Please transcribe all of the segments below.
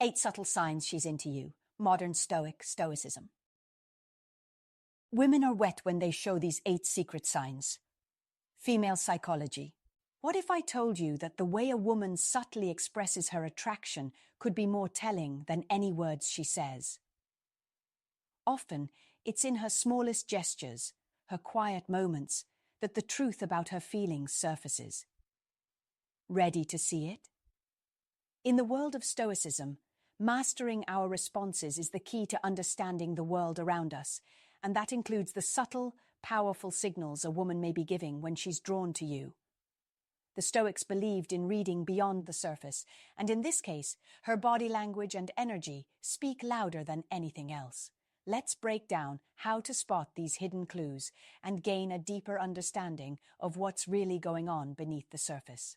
8 subtle signs she's into you. Modern Stoicism. Women are wet when they show these 8 secret signs. Female psychology. What if I told you that the way a woman subtly expresses her attraction could be more telling than any words she says? Often, it's in her smallest gestures, her quiet moments, that the truth about her feelings surfaces. Ready to see it? In the world of Stoicism, mastering our responses is the key to understanding the world around us, and that includes the subtle, powerful signals a woman may be giving when she's drawn to you. The Stoics believed in reading beyond the surface, and in this case, her body language and energy speak louder than anything else. Let's break down how to spot these hidden clues and gain a deeper understanding of what's really going on beneath the surface.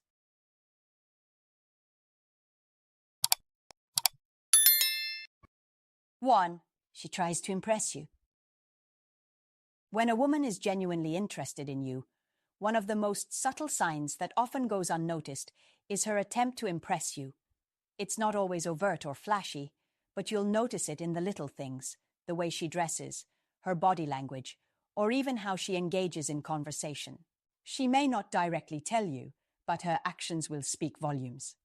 1. She tries to impress you. When a woman is genuinely interested in you, one of the most subtle signs that often goes unnoticed is her attempt to impress you. It's not always overt or flashy, but you'll notice it in the little things, the way she dresses, her body language, or even how she engages in conversation. She may not directly tell you, but her actions will speak volumes.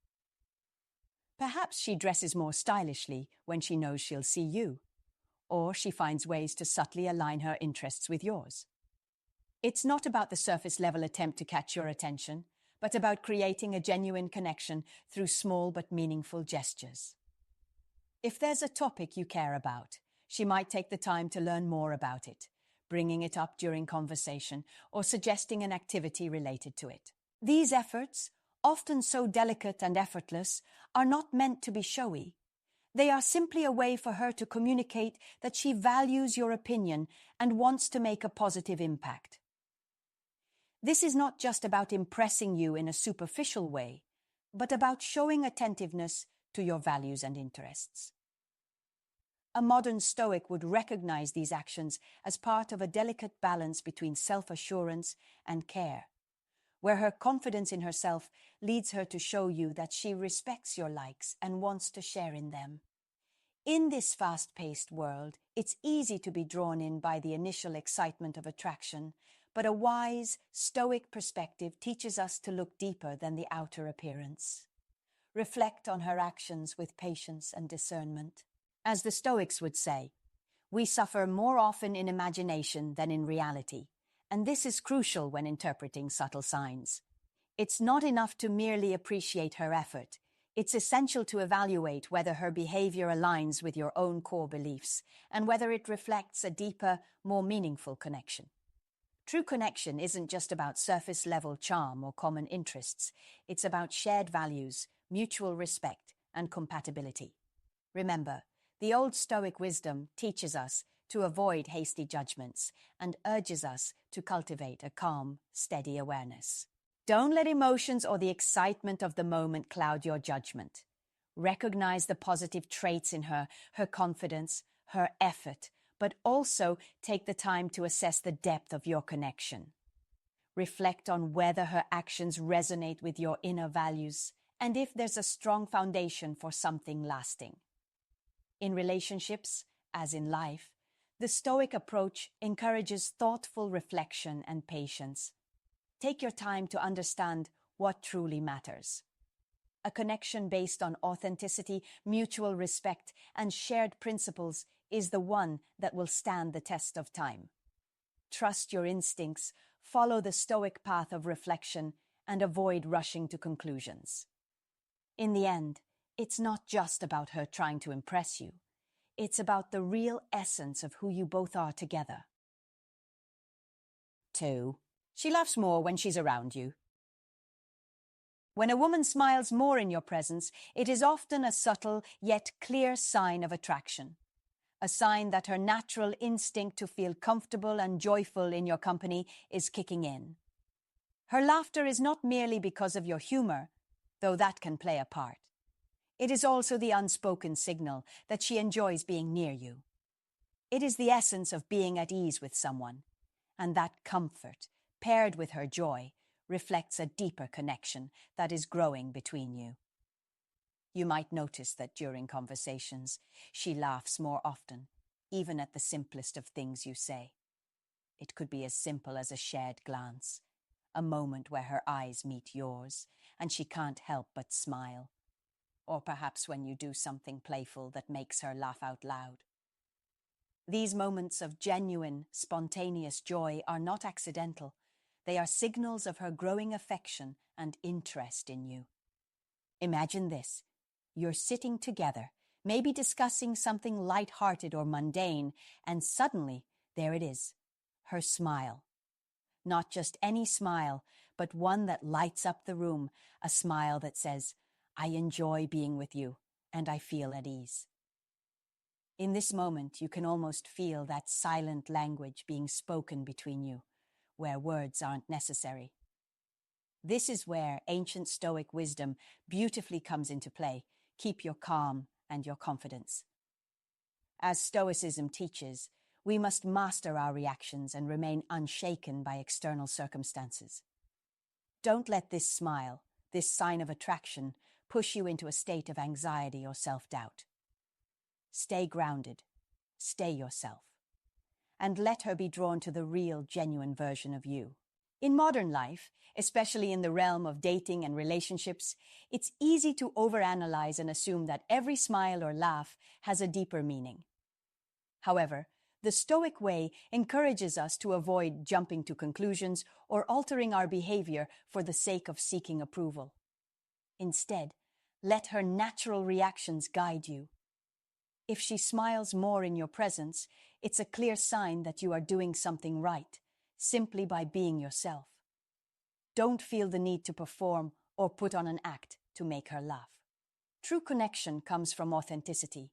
Perhaps she dresses more stylishly when she knows she'll see you, or she finds ways to subtly align her interests with yours. It's not about the surface-level attempt to catch your attention, but about creating a genuine connection through small but meaningful gestures. If there's a topic you care about, she might take the time to learn more about it, bringing it up during conversation or suggesting an activity related to it. These efforts, often so delicate and effortless, are not meant to be showy. They are simply a way for her to communicate that she values your opinion and wants to make a positive impact. This is not just about impressing you in a superficial way, but about showing attentiveness to your values and interests. A modern Stoic would recognize these actions as part of a delicate balance between self-assurance and care, where her confidence in herself leads her to show you that she respects your likes and wants to share in them. In this fast-paced world, it's easy to be drawn in by the initial excitement of attraction, but a wise, Stoic perspective teaches us to look deeper than the outer appearance. Reflect on her actions with patience and discernment. As the Stoics would say, we suffer more often in imagination than in reality, and this is crucial when interpreting subtle signs. It's not enough to merely appreciate her effort. It's essential to evaluate whether her behavior aligns with your own core beliefs and whether it reflects a deeper, more meaningful connection. True connection isn't just about surface-level charm or common interests. It's about shared values, mutual respect, and compatibility. Remember, the old Stoic wisdom teaches us to avoid hasty judgments and urges us to cultivate a calm, steady awareness. Don't let emotions or the excitement of the moment cloud your judgment. Recognize the positive traits in her, her confidence, her effort, but also take the time to assess the depth of your connection. Reflect on whether her actions resonate with your inner values and if there's a strong foundation for something lasting. In relationships, as in life, the Stoic approach encourages thoughtful reflection and patience. Take your time to understand what truly matters. A connection based on authenticity, mutual respect, and shared principles is the one that will stand the test of time. Trust your instincts, follow the Stoic path of reflection, and avoid rushing to conclusions. In the end, it's not just about her trying to impress you. It's about the real essence of who you both are together. 2. She laughs more when she's around you. When a woman smiles more in your presence, it is often a subtle yet clear sign of attraction. A sign that her natural instinct to feel comfortable and joyful in your company is kicking in. Her laughter is not merely because of your humor, though that can play a part. It is also the unspoken signal that she enjoys being near you. It is the essence of being at ease with someone, and that comfort, paired with her joy, reflects a deeper connection that is growing between you. You might notice that during conversations, she laughs more often, even at the simplest of things you say. It could be as simple as a shared glance, a moment where her eyes meet yours, and she can't help but smile. Or perhaps when you do something playful that makes her laugh out loud. These moments of genuine, spontaneous joy are not accidental. They are signals of her growing affection and interest in you. Imagine this. You're sitting together, maybe discussing something light-hearted or mundane, and suddenly, there it is, her smile. Not just any smile, but one that lights up the room, a smile that says, "I enjoy being with you, and I feel at ease." In this moment, you can almost feel that silent language being spoken between you, where words aren't necessary. This is where ancient Stoic wisdom beautifully comes into play. Keep your calm and your confidence. As Stoicism teaches, we must master our reactions and remain unshaken by external circumstances. Don't let this smile, this sign of attraction, push you into a state of anxiety or self-doubt. Stay grounded, stay yourself, and let her be drawn to the real, genuine version of you. In modern life, especially in the realm of dating and relationships, it's easy to overanalyze and assume that every smile or laugh has a deeper meaning. However, the Stoic way encourages us to avoid jumping to conclusions or altering our behavior for the sake of seeking approval. Instead, let her natural reactions guide you. If she smiles more in your presence, it's a clear sign that you are doing something right, simply by being yourself. Don't feel the need to perform or put on an act to make her laugh. True connection comes from authenticity,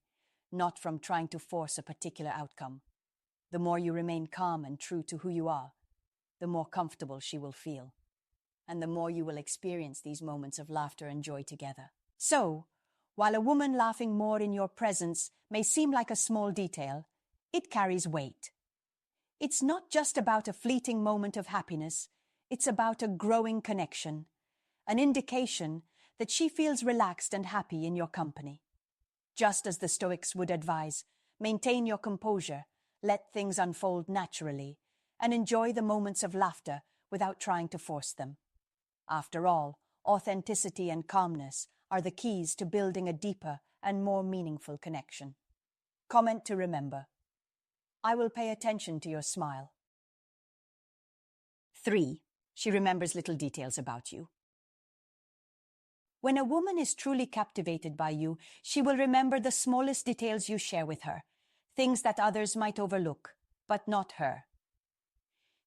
not from trying to force a particular outcome. The more you remain calm and true to who you are, the more comfortable she will feel, and the more you will experience these moments of laughter and joy together. So, while a woman laughing more in your presence may seem like a small detail, it carries weight. It's not just about a fleeting moment of happiness, it's about a growing connection, an indication that she feels relaxed and happy in your company. Just as the Stoics would advise, maintain your composure, let things unfold naturally, and enjoy the moments of laughter without trying to force them. After all, authenticity and calmness are the keys to building a deeper and more meaningful connection. Comment to remember. I will pay attention to your smile. 3. She remembers little details about you. When a woman is truly captivated by you, she will remember the smallest details you share with her, things that others might overlook, but not her.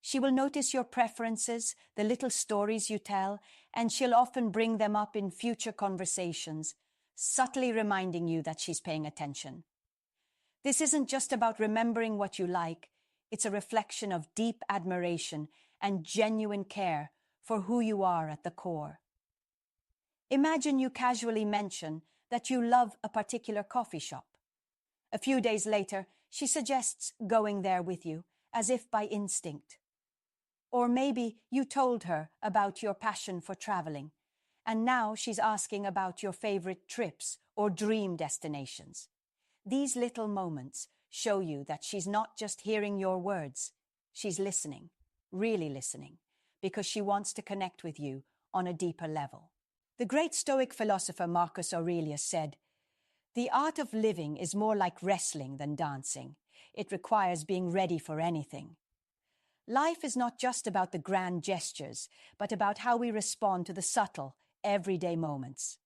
She will notice your preferences, the little stories you tell, and she'll often bring them up in future conversations, subtly reminding you that she's paying attention. This isn't just about remembering what you like, it's a reflection of deep admiration and genuine care for who you are at the core. Imagine you casually mention that you love a particular coffee shop. A few days later, she suggests going there with you, as if by instinct. Or maybe you told her about your passion for traveling, and now she's asking about your favorite trips or dream destinations. These little moments show you that she's not just hearing your words, she's listening, really listening, because she wants to connect with you on a deeper level. The great Stoic philosopher Marcus Aurelius said, "The art of living is more like wrestling than dancing. It requires being ready for anything." Life is not just about the grand gestures, but about how we respond to the subtle, everyday moments.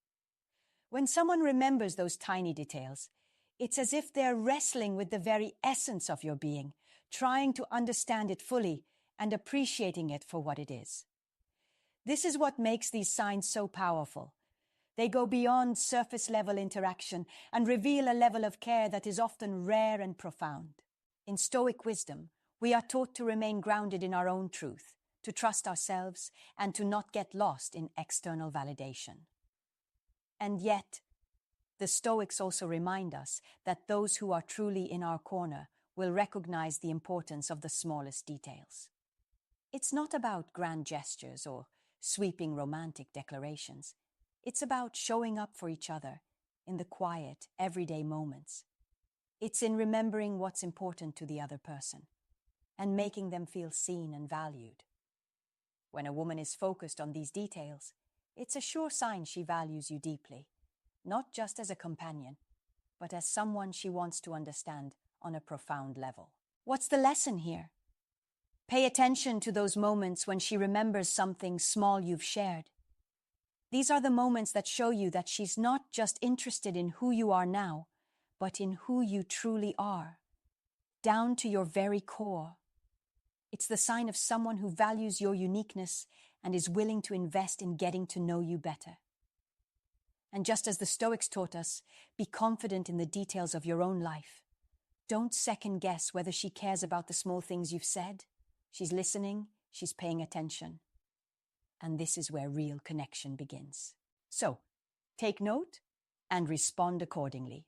When someone remembers those tiny details, it's as if they're wrestling with the very essence of your being, trying to understand it fully and appreciating it for what it is. This is what makes these signs so powerful. They go beyond surface-level interaction and reveal a level of care that is often rare and profound. In Stoic wisdom, we are taught to remain grounded in our own truth, to trust ourselves, and to not get lost in external validation. And yet, the Stoics also remind us that those who are truly in our corner will recognize the importance of the smallest details. It's not about grand gestures or sweeping romantic declarations. It's about showing up for each other in the quiet, everyday moments. It's in remembering what's important to the other person and making them feel seen and valued. When a woman is focused on these details, it's a sure sign she values you deeply, not just as a companion, but as someone she wants to understand on a profound level. What's the lesson here? Pay attention to those moments when she remembers something small you've shared. These are the moments that show you that she's not just interested in who you are now, but in who you truly are, down to your very core. It's the sign of someone who values your uniqueness and is willing to invest in getting to know you better. And just as the Stoics taught us, be confident in the details of your own life. Don't second guess whether she cares about the small things you've said. She's listening, she's paying attention. And this is where real connection begins. So, take note and respond accordingly.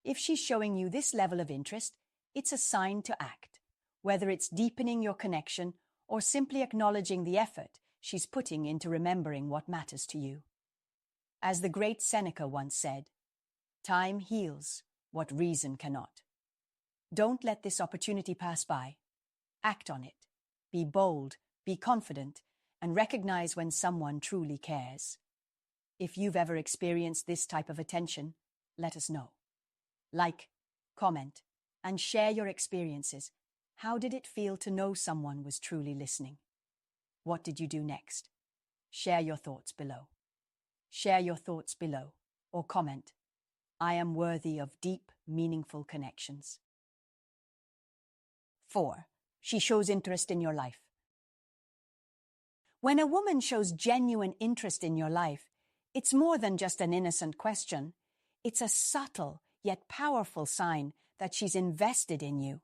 If she's showing you this level of interest, it's a sign to act, whether it's deepening your connection or simply acknowledging the effort she's putting into remembering what matters to you. As the great Seneca once said, "Time heals what reason cannot." Don't let this opportunity pass by. Act on it. Be bold, be confident, and recognize when someone truly cares. If you've ever experienced this type of attention, let us know. Like, comment, and share your experiences. How did it feel to know someone was truly listening? What did you do next? Share your thoughts below. Share your thoughts below, or comment, "I am worthy of deep, meaningful connections." 4. She shows interest in your life. When a woman shows genuine interest in your life, it's more than just an innocent question. It's a subtle yet powerful sign that she's invested in you.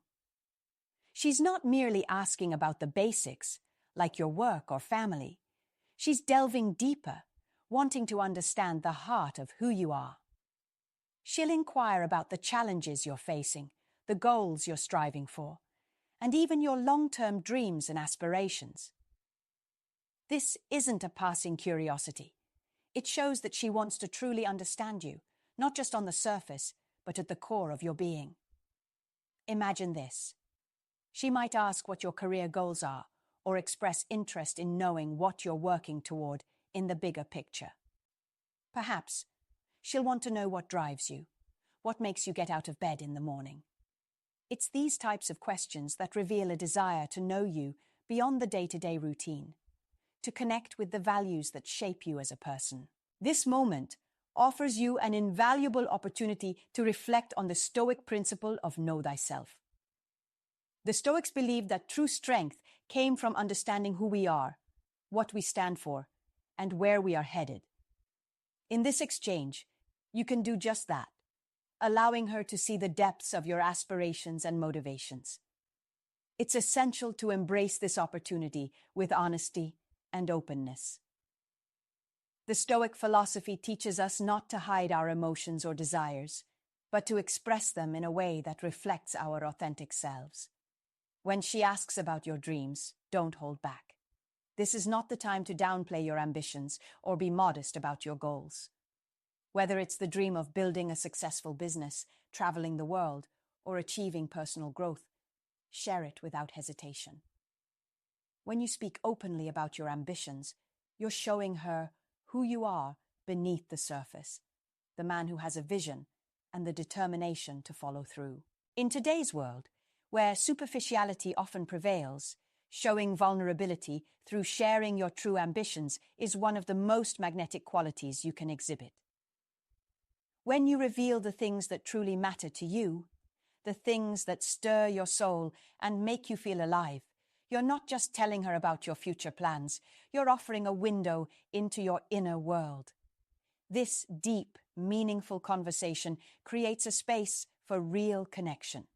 She's not merely asking about the basics, like your work or family. She's delving deeper, wanting to understand the heart of who you are. She'll inquire about the challenges you're facing, the goals you're striving for, and even your long-term dreams and aspirations. This isn't a passing curiosity. It shows that she wants to truly understand you, not just on the surface, but at the core of your being. Imagine this. She might ask what your career goals are, or express interest in knowing what you're working toward in the bigger picture. Perhaps she'll want to know what drives you, what makes you get out of bed in the morning. It's these types of questions that reveal a desire to know you beyond the day-to-day routine, to connect with the values that shape you as a person. This moment offers you an invaluable opportunity to reflect on the Stoic principle of know thyself. The Stoics believed that true strength came from understanding who we are, what we stand for, and where we are headed. In this exchange, you can do just that, allowing her to see the depths of your aspirations and motivations. It's essential to embrace this opportunity with honesty and openness. The Stoic philosophy teaches us not to hide our emotions or desires, but to express them in a way that reflects our authentic selves. When she asks about your dreams, don't hold back. This is not the time to downplay your ambitions or be modest about your goals. Whether it's the dream of building a successful business, traveling the world, or achieving personal growth, share it without hesitation. When you speak openly about your ambitions, you're showing her who you are beneath the surface, the man who has a vision and the determination to follow through. In today's world, where superficiality often prevails, showing vulnerability through sharing your true ambitions is one of the most magnetic qualities you can exhibit. When you reveal the things that truly matter to you, the things that stir your soul and make you feel alive, you're not just telling her about your future plans, you're offering a window into your inner world. This deep, meaningful conversation creates a space for real connection.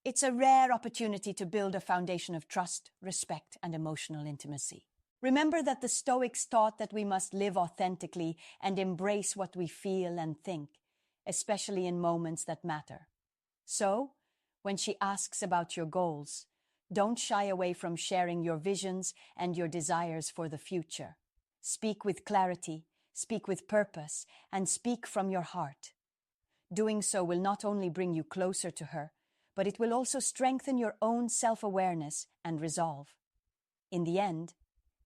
It's a rare opportunity to build a foundation of trust, respect, and emotional intimacy. Remember that the Stoics taught that we must live authentically and embrace what we feel and think, especially in moments that matter. So, when she asks about your goals, don't shy away from sharing your visions and your desires for the future. Speak with clarity, speak with purpose, and speak from your heart. Doing so will not only bring you closer to her, but it will also strengthen your own self-awareness and resolve. In the end,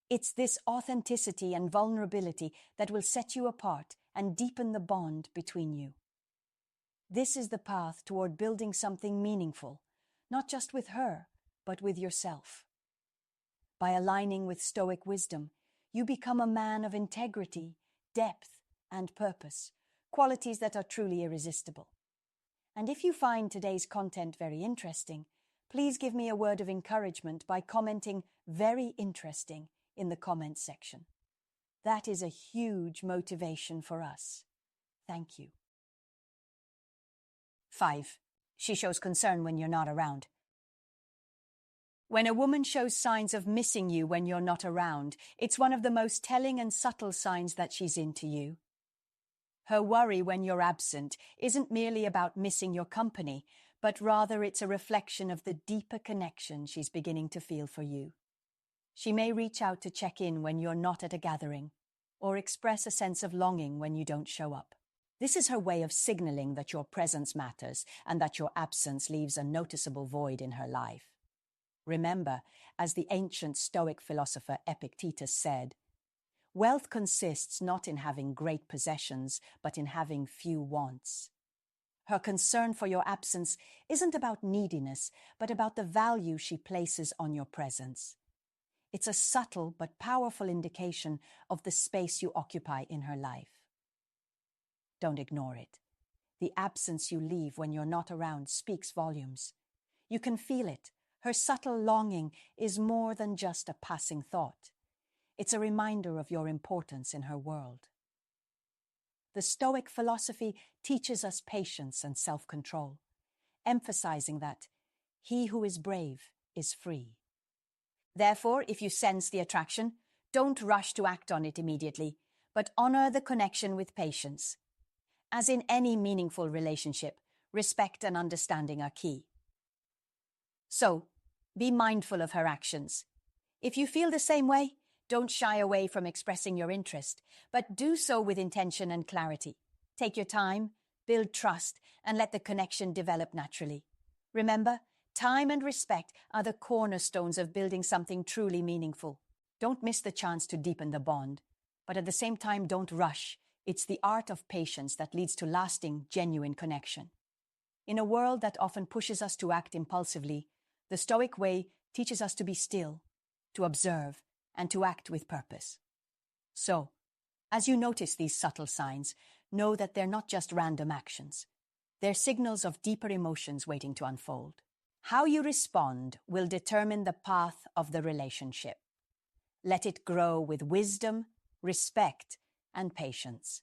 it's this authenticity and vulnerability that will set you apart and deepen the bond between you. This is the path toward building something meaningful, not just with her, but with yourself. By aligning with Stoic wisdom, you become a man of integrity, depth, and purpose, qualities that are truly irresistible. And if you find today's content very interesting, please give me a word of encouragement by commenting "very interesting" in the comments section. That is a huge motivation for us. Thank you. 5. She shows concern when you're not around. When a woman shows signs of missing you when you're not around, it's one of the most telling and subtle signs that she's into you. Her worry when you're absent isn't merely about missing your company, but rather it's a reflection of the deeper connection she's beginning to feel for you. She may reach out to check in when you're not at a gathering, or express a sense of longing when you don't show up. This is her way of signaling that your presence matters and that your absence leaves a noticeable void in her life. Remember, as the ancient Stoic philosopher Epictetus said, "Wealth consists not in having great possessions, but in having few wants." Her concern for your absence isn't about neediness, but about the value she places on your presence. It's a subtle but powerful indication of the space you occupy in her life. Don't ignore it. The absence you leave when you're not around speaks volumes. You can feel it. Her subtle longing is more than just a passing thought. It's a reminder of your importance in her world. The Stoic philosophy teaches us patience and self-control, emphasizing that he who is brave is free. Therefore, if you sense the attraction, don't rush to act on it immediately, but honor the connection with patience. As in any meaningful relationship, respect and understanding are key. So, be mindful of her actions. If you feel the same way, don't shy away from expressing your interest, but do so with intention and clarity. Take your time, build trust, and let the connection develop naturally. Remember, time and respect are the cornerstones of building something truly meaningful. Don't miss the chance to deepen the bond, but at the same time, don't rush. It's the art of patience that leads to lasting, genuine connection. In a world that often pushes us to act impulsively, the Stoic way teaches us to be still, to observe, and to act with purpose. So, as you notice these subtle signs, know that they're not just random actions. They're signals of deeper emotions waiting to unfold. How you respond will determine the path of the relationship. Let it grow with wisdom, respect, and patience.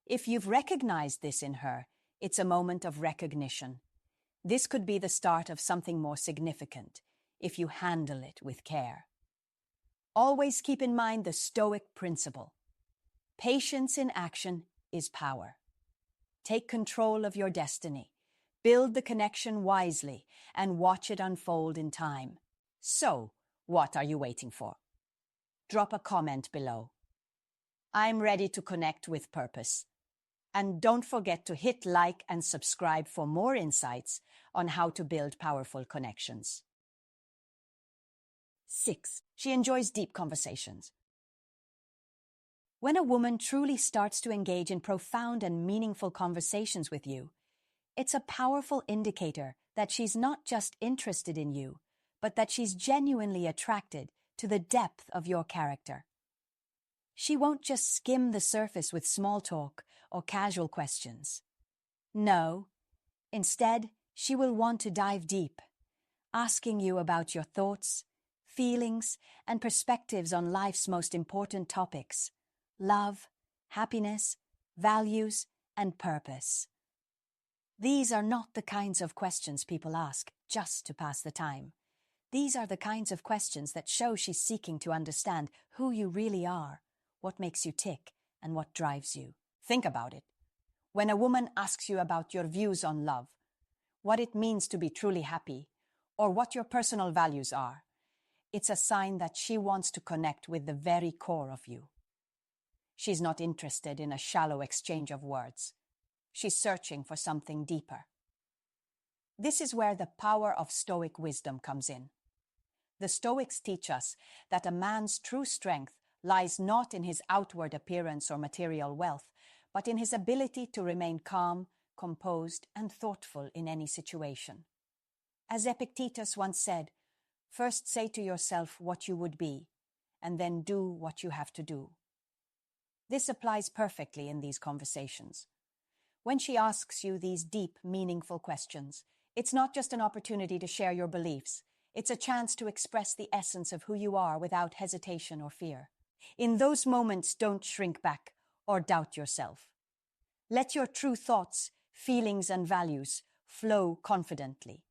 If you've recognized this in her, it's a moment of recognition. This could be the start of something more significant, if you handle it with care. Always keep in mind the Stoic principle. Patience in action is power. Take control of your destiny. Build the connection wisely and watch it unfold in time. So, what are you waiting for? Drop a comment below. I'm ready to connect with purpose. And don't forget to hit like and subscribe for more insights on how to build powerful connections. 6. She enjoys deep conversations. When a woman truly starts to engage in profound and meaningful conversations with you, it's a powerful indicator that she's not just interested in you, but that she's genuinely attracted to the depth of your character. She won't just skim the surface with small talk or casual questions. No, instead, she will want to dive deep, asking you about your thoughts, feelings, and perspectives on life's most important topics: love, happiness, values, and purpose. These are not the kinds of questions people ask just to pass the time. These are the kinds of questions that show she's seeking to understand who you really are, what makes you tick, and what drives you. Think about it. When a woman asks you about your views on love, what it means to be truly happy, or what your personal values are, it's a sign that she wants to connect with the very core of you. She's not interested in a shallow exchange of words. She's searching for something deeper. This is where the power of Stoic wisdom comes in. The Stoics teach us that a man's true strength lies not in his outward appearance or material wealth, but in his ability to remain calm, composed, and thoughtful in any situation. As Epictetus once said, first say to yourself what you would be, and then do what you have to do. This applies perfectly in these conversations. When she asks you these deep, meaningful questions, it's not just an opportunity to share your beliefs. It's a chance to express the essence of who you are without hesitation or fear. In those moments, don't shrink back or doubt yourself. Let your true thoughts, feelings, and values flow confidently.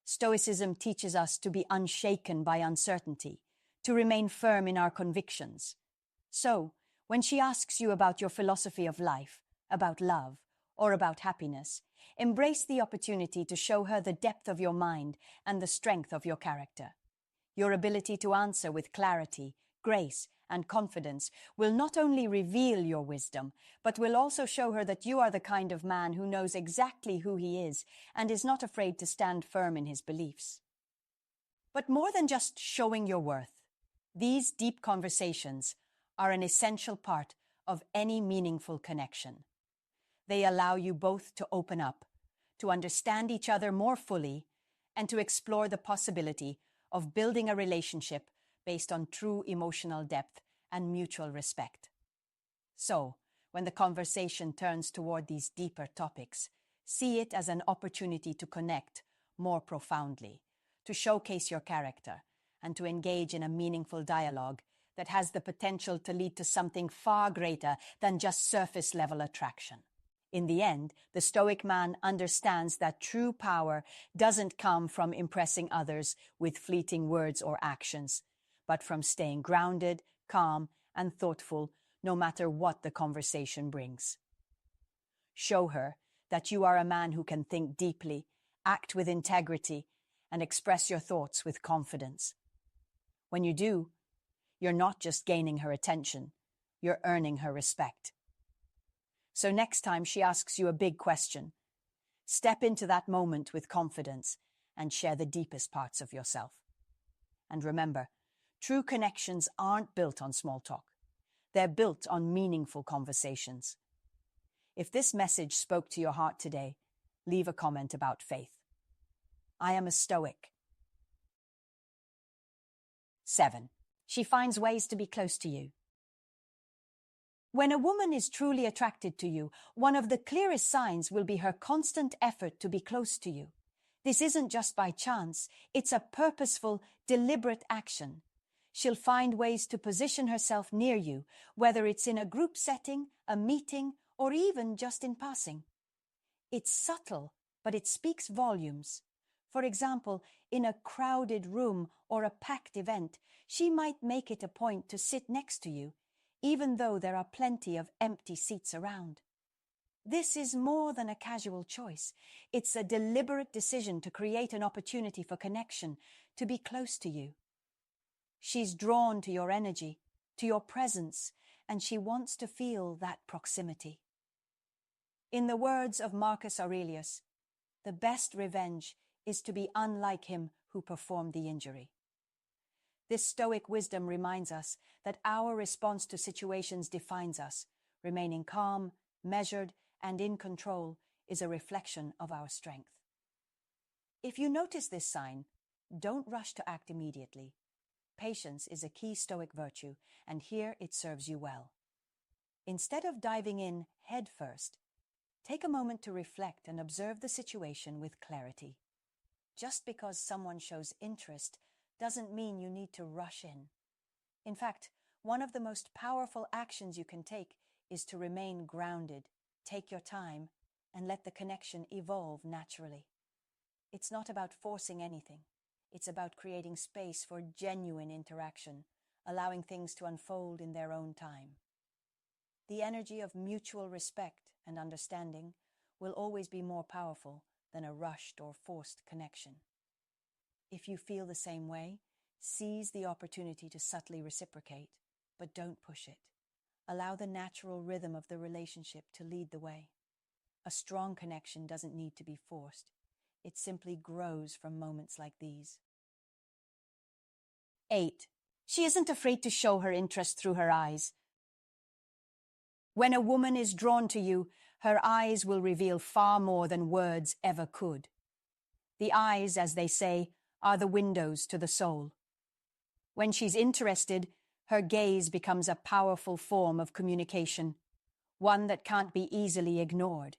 Stoicism teaches us to be unshaken by uncertainty, to remain firm in our convictions. So, when she asks you about your philosophy of life, about love, or about happiness, embrace the opportunity to show her the depth of your mind and the strength of your character. Your ability to answer with clarity, grace, and confidence will not only reveal your wisdom, but will also show her that you are the kind of man who knows exactly who he is and is not afraid to stand firm in his beliefs. But more than just showing your worth, these deep conversations are an essential part of any meaningful connection. They allow you both to open up, to understand each other more fully, and to explore the possibility of building a relationship based on true emotional depth and mutual respect. So, when the conversation turns toward these deeper topics, see it as an opportunity to connect more profoundly, to showcase your character, and to engage in a meaningful dialogue that has the potential to lead to something far greater than just surface-level attraction. In the end, the Stoic man understands that true power doesn't come from impressing others with fleeting words or actions, but from staying grounded, calm, and thoughtful no matter what the conversation brings. Show her that you are a man who can think deeply, act with integrity, and express your thoughts with confidence. When you do, you're not just gaining her attention, you're earning her respect. So next time she asks you a big question, step into that moment with confidence and share the deepest parts of yourself. And remember, true connections aren't built on small talk. They're built on meaningful conversations. If this message spoke to your heart today, leave a comment about faith. I am a Stoic. 7. She finds ways to be close to you. When a woman is truly attracted to you, one of the clearest signs will be her constant effort to be close to you. This isn't just by chance, it's a purposeful, deliberate action. She'll find ways to position herself near you, whether it's in a group setting, a meeting, or even just in passing. It's subtle, but it speaks volumes. For example, in a crowded room or a packed event, she might make it a point to sit next to you, even though there are plenty of empty seats around. This is more than a casual choice. It's a deliberate decision to create an opportunity for connection, to be close to you. She's drawn to your energy, to your presence, and she wants to feel that proximity. In the words of Marcus Aurelius, the best revenge is to be unlike him who performed the injury. This Stoic wisdom reminds us that our response to situations defines us. Remaining calm, measured, and in control is a reflection of our strength. If you notice this sign, don't rush to act immediately. Patience is a key Stoic virtue, and here it serves you well. Instead of diving in head first, take a moment to reflect and observe the situation with clarity. Just because someone shows interest doesn't mean you need to rush in. In fact, one of the most powerful actions you can take is to remain grounded, take your time, and let the connection evolve naturally. It's not about forcing anything. It's about creating space for genuine interaction, allowing things to unfold in their own time. The energy of mutual respect and understanding will always be more powerful than a rushed or forced connection. If you feel the same way, seize the opportunity to subtly reciprocate, but don't push it. Allow the natural rhythm of the relationship to lead the way. A strong connection doesn't need to be forced. It simply grows from moments like these. 8. She isn't afraid to show her interest through her eyes. When a woman is drawn to you, her eyes will reveal far more than words ever could. The eyes, as they say, are the windows to the soul. When she's interested, her gaze becomes a powerful form of communication, one that can't be easily ignored.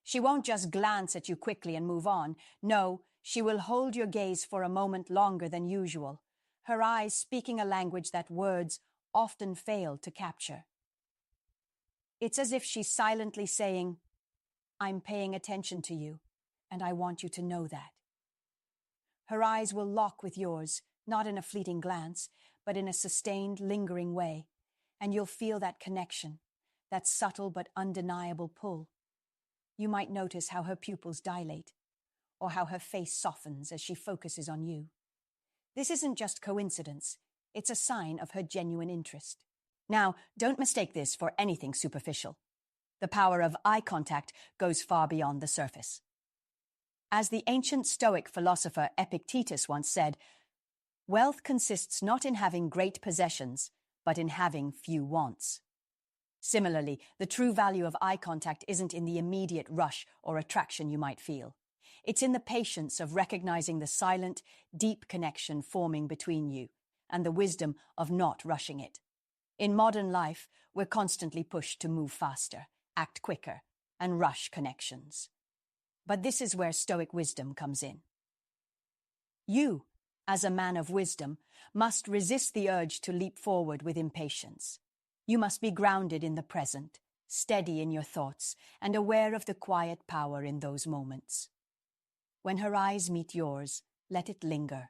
She won't just glance at you quickly and move on. No, she will hold your gaze for a moment longer than usual, her eyes speaking a language that words often fail to capture. It's as if she's silently saying, "I'm paying attention to you, and I want you to know that." Her eyes will lock with yours, not in a fleeting glance, but in a sustained, lingering way, and you'll feel that connection, that subtle but undeniable pull. You might notice how her pupils dilate, or how her face softens as she focuses on you. This isn't just coincidence, it's a sign of her genuine interest. Now, don't mistake this for anything superficial. The power of eye contact goes far beyond the surface. As the ancient Stoic philosopher Epictetus once said, "Wealth consists not in having great possessions, but in having few wants." Similarly, the true value of eye contact isn't in the immediate rush or attraction you might feel. It's in the patience of recognizing the silent, deep connection forming between you, and the wisdom of not rushing it. In modern life, we're constantly pushed to move faster, act quicker, and rush connections. But this is where Stoic wisdom comes in. You, as a man of wisdom, must resist the urge to leap forward with impatience. You must be grounded in the present, steady in your thoughts, and aware of the quiet power in those moments. When her eyes meet yours, let it linger.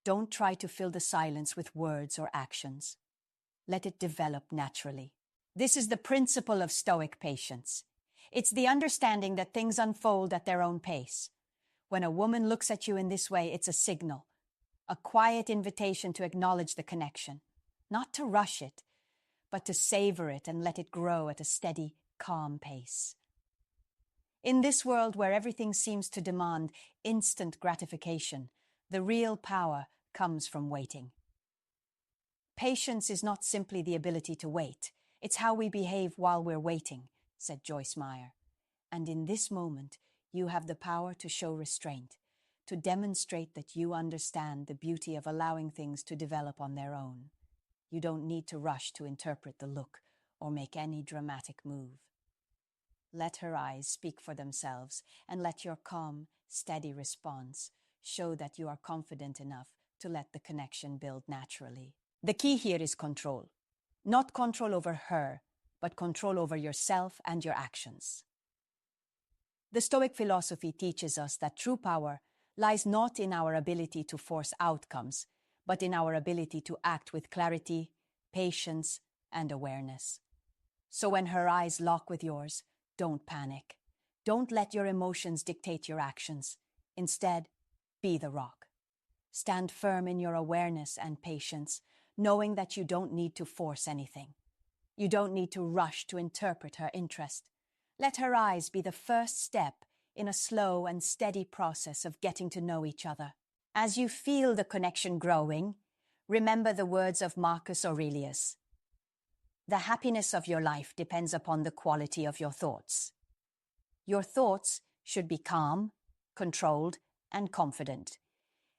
Don't try to fill the silence with words or actions. Let it develop naturally. This is the principle of Stoic patience. It's the understanding that things unfold at their own pace. When a woman looks at you in this way, it's a signal, a quiet invitation to acknowledge the connection, not to rush it, but to savor it and let it grow at a steady, calm pace. In this world where everything seems to demand instant gratification, the real power comes from waiting. Patience is not simply the ability to wait, it's how we behave while we're waiting, said Joyce Meyer. And in this moment, you have the power to show restraint, to demonstrate that you understand the beauty of allowing things to develop on their own. You don't need to rush to interpret the look or make any dramatic move. Let her eyes speak for themselves, and let your calm, steady response show that you are confident enough to let the connection build naturally. The key here is control. Not control over her, but control over yourself and your actions. The Stoic philosophy teaches us that true power lies not in our ability to force outcomes, but in our ability to act with clarity, patience, and awareness. So when her eyes lock with yours, don't panic. Don't let your emotions dictate your actions. Instead, be the rock. Stand firm in your awareness and patience, knowing that you don't need to force anything. You don't need to rush to interpret her interest. Let her eyes be the first step in a slow and steady process of getting to know each other. As you feel the connection growing, remember the words of Marcus Aurelius. The happiness of your life depends upon the quality of your thoughts. Your thoughts should be calm, controlled, and confident.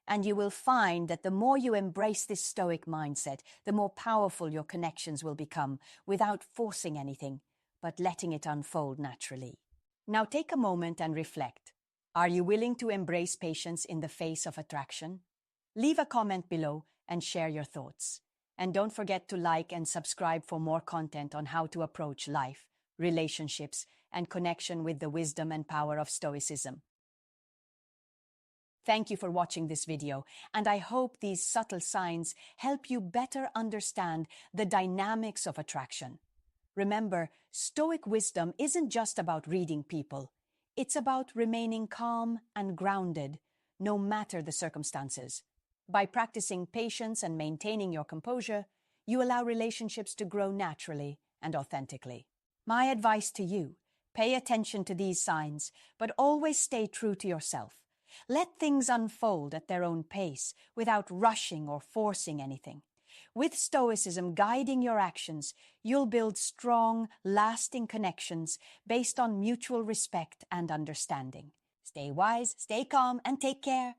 And you will find that the more you embrace this Stoic mindset, the more powerful your connections will become without forcing anything, but letting it unfold naturally. Now take a moment and reflect. Are you willing to embrace patience in the face of attraction? Leave a comment below and share your thoughts. And don't forget to like and subscribe for more content on how to approach life, relationships, and connection with the wisdom and power of Stoicism. Thank you for watching this video, and I hope these subtle signs help you better understand the dynamics of attraction. Remember, Stoic wisdom isn't just about reading people. It's about remaining calm and grounded, no matter the circumstances. By practicing patience and maintaining your composure, you allow relationships to grow naturally and authentically. My advice to you: pay attention to these signs, but always stay true to yourself. Let things unfold at their own pace without rushing or forcing anything. With Stoicism guiding your actions, you'll build strong, lasting connections based on mutual respect and understanding. Stay wise, stay calm, and take care.